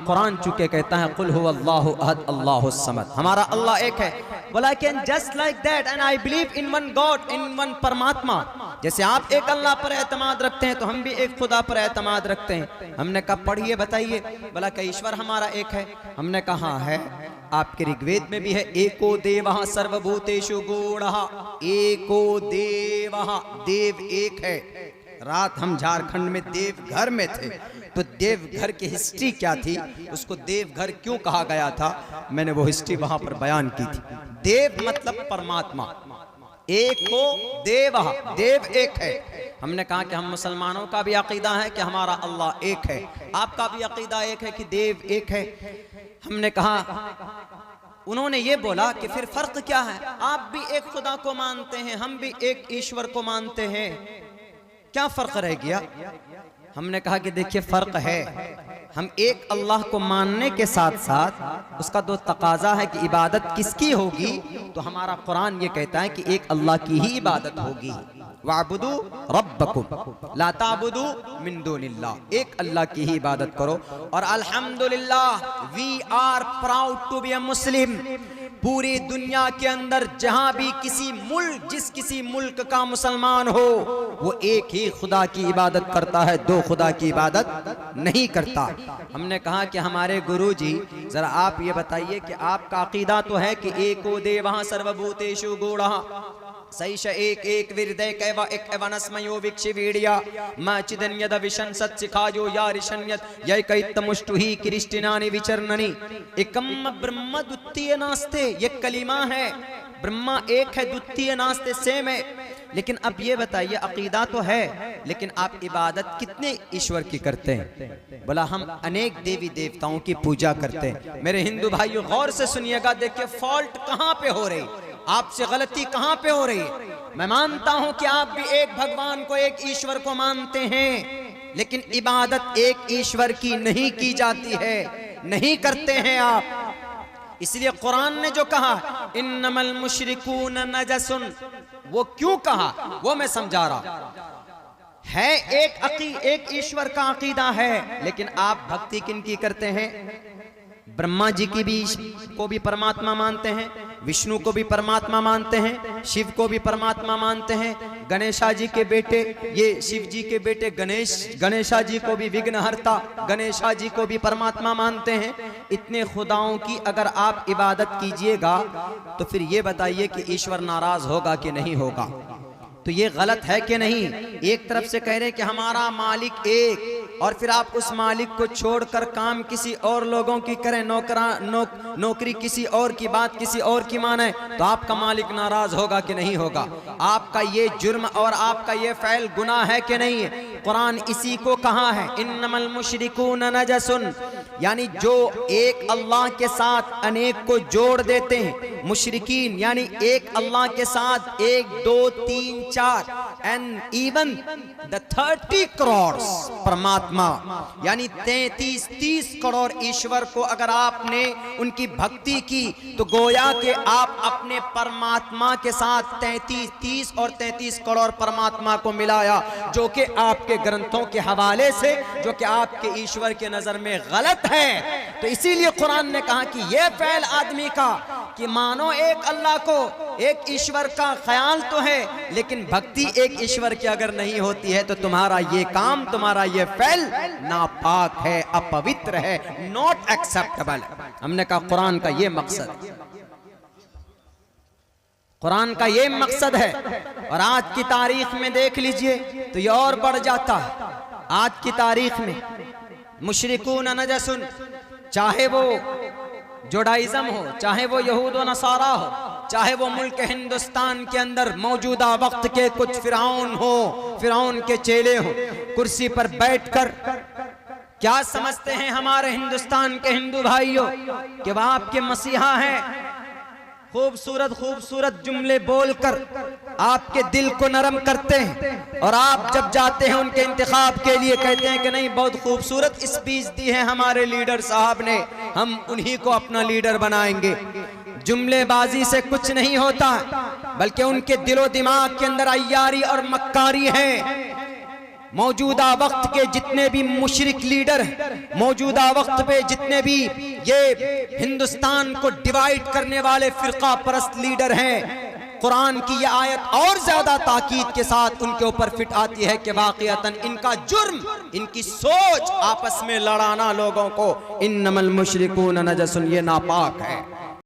कुरान चुके कहता है कुल हुवल्लाहु अहद अल्लाहुस समद, हमारा अल्लाह एक है। बोला can just like that and I believe in one God, in one परमात्मा। जैसे आप एक अल्लाह पर एतमाद रखते हैं तो हम भी एक खुदा पर एतमाद रखते हैं। हमने कहा पढ़िए बताइए। बोला कि ईश्वर हमारा एक है। हमने कहा है, आपके ऋग्वेद में भी है एको देवः सर्वभूतेषु गूढ़ः, एको देवः, देव एक है। रात हम झारखंड में देवघर में थे, तो देवघर की हिस्ट्री क्या थी, उसको देवघर क्यों कहा गया था, मैंने वो हिस्ट्री वहां पर बयान की थी। देव मतलब परमात्मा, एक हो देव, देव एक है। हमने कहा कि हम मुसलमानों का भी अकीदा है कि हमारा अल्लाह एक है, आपका भी अकीदा एक है कि देव एक है। हमने कहा, उन्होंने ये बोला कि फिर फर्क क्या है, आप भी एक खुदा को मानते हैं, हम भी एक ईश्वर को मानते हैं, क्या फर्क रह गया। हमने कहा कि देखिए फर्क है, हम एक अल्लाह को मानने के साथ साथ उसका दो तकाजा है कि इबादत किसकी होगी, तो हमारा कुरान ये कहता है कि एक अल्लाह की ही इबादत होगी। वाबुदू रब्बकुम ला ताबुदू मिन दुनिल्लाह, एक अल्लाह की ही इबादत करो। और अल्हम्दुलिल्लाह we are proud to be a Muslim. पूरी दुनिया के अंदर जहां भी किसी मुल्क, जिस किसी मुल्क का मुसलमान हो, वो एक ही खुदा की इबादत करता है, दो खुदा की इबादत नहीं करता। हमने कहा कि हमारे गुरुजी जरा आप ये बताइए कि आपका अकीदा तो है कि एको देवः सर्वभूतेषु गूढ़ः, सैष एक एक विरदय कैवा एक एवनस्मयो विक्षिवीडिया माचिदन यद विशन सत्सिखायो या रिशन्यत यय कैतमुष्टु ही क्रिस्टिनानि विचरननि एकम ब्रह्म द्वितीय नास्ते। ये कलीमा है, ब्रह्मा एक है, द्वितीय नास्ते, सेम है। लेकिन अब ये बताइए अकीदा तो है, लेकिन आप इबादत कितने ईश्वर की करते हैं। बोला हम अनेक देवी देवताओं की पूजा करते हैं। मेरे हिंदू भाइयों गौर से सुनिएगा, देखिए फॉल्ट कहां पे हो रही, आपसे गलती कहां पे हो रही है। मैं मानता हूं कि आप भी एक भगवान को, एक ईश्वर को मानते हैं, लेकिन इबादत एक ईश्वर की नहीं की जाती है, नहीं करते हैं आप। इसलिए कुरान ने जो कहा इन्नमल मुशरिकून नजसुन, वो क्यों कहा वो मैं समझा रहा है। एक ईश्वर का अकीदा है, लेकिन आप भक्ति किनकी करते हैं। ब्रह्मा जी की भी को भी परमात्मा मानते हैं, विष्णु को भी परमात्मा मानते हैं, शिव को भी परमात्मा मानते हैं, गणेशा जी के बेटे, ये शिव जी के बेटे गणेशा जी को भी विघ्नहर्ता, गणेशा जी को भी परमात्मा मानते हैं। इतने खुदाओं की अगर आप इबादत कीजिएगा तो फिर ये बताइए कि ईश्वर नाराज होगा कि नहीं होगा। तो ये गलत है कि नहीं। एक तरफ से कह रहे हैं कि हमारा मालिक एक, और फिर आप उस मालिक को छोड़कर काम किसी और लोगों की करें, नौकरी किसी और की, बात किसी और की माने, तो आपका मालिक नाराज होगा कि नहीं होगा। आपका ये जुर्म और आपका ये फ़ैल गुनाह है कि नहीं है। कुरान इसी को कहा है इन्नमल मुशरिकून नजसुन, यानी जो एक अल्लाह के साथ अनेक को जोड़ देते हैं। मुशरिकीन यानी एक अल्लाह के साथ 1 2 3 4 एंड इवन द 30 करोड़ परमात्मा, यानी 33-30 करोड़ ईश्वर को अगर आपने उनकी भक्ति की तो गोया के आप अपने परमात्मा के साथ 30 और 33 करोड़ परमात्मा को मिलाया, जो कि आपके ग्रंथों के हवाले से, जो कि आपके ईश्वर के नजर में गलत है। तो इसीलिए कुरान ने कहा कि यह फ़ैल आदमी का कि मानो एक अल्लाह को, एक ईश्वर का ख्याल तो है, लेकिन भक्ति एक ईश्वर की अगर नहीं होती है तो तुम्हारा ये काम, तुम्हारा ये फ़ैल नापाक है, अपवित्र है, नॉट एक्सेप्टेबल। हमने कहा कुरान का ये मकसद, कुरान का ये मकसद है। और आज की तारीख में देख लीजिए तो ये और बढ़ जाता है। आज की तारीख में मुशरिकून नजसुन, चाहे वो जुडाइज़म हो, चाहे वो यहूद व नसारा हो, चाहे वो मुल्क हिंदुस्तान के अंदर मौजूदा वक्त के कुछ फिरौन हो, फिरौन के चेले हो, कुर्सी पर बैठकर क्या समझते हैं हमारे हिंदुस्तान के हिंदू भाइयों कि वह आपके मसीहा हैं। खूबसूरत खूबसूरत जुमले बोलकर आपके दिल को नरम करते हैं, और आप जब जाते हैं उनके इंतखाब के लिए कहते हैं कि नहीं बहुत खूबसूरत स्पीच दी है हमारे लीडर साहब ने, हम उन्हीं को अपना लीडर बनाएंगे। जुमलेबाजी से कुछ नहीं होता, बल्कि उनके दिलो दिमाग के अंदर अय्यारी और मक्कारी है। मौजूदा वक्त के जितने भी मुशरिक लीडर हैं, मौजूदा वक्त पे जितने भी ये हिंदुस्तान को डिवाइड करने वाले फिरका परस्त लीडर हैं, कुरान की ये आयत और ज्यादा ताकीद के साथ उनके ऊपर फिट आती है कि वाक़ियतन इनका जुर्म, इनकी सोच आपस में लड़ाना लोगों को, इन्नमल मुशरिकून नजसुन, ये नापाक है।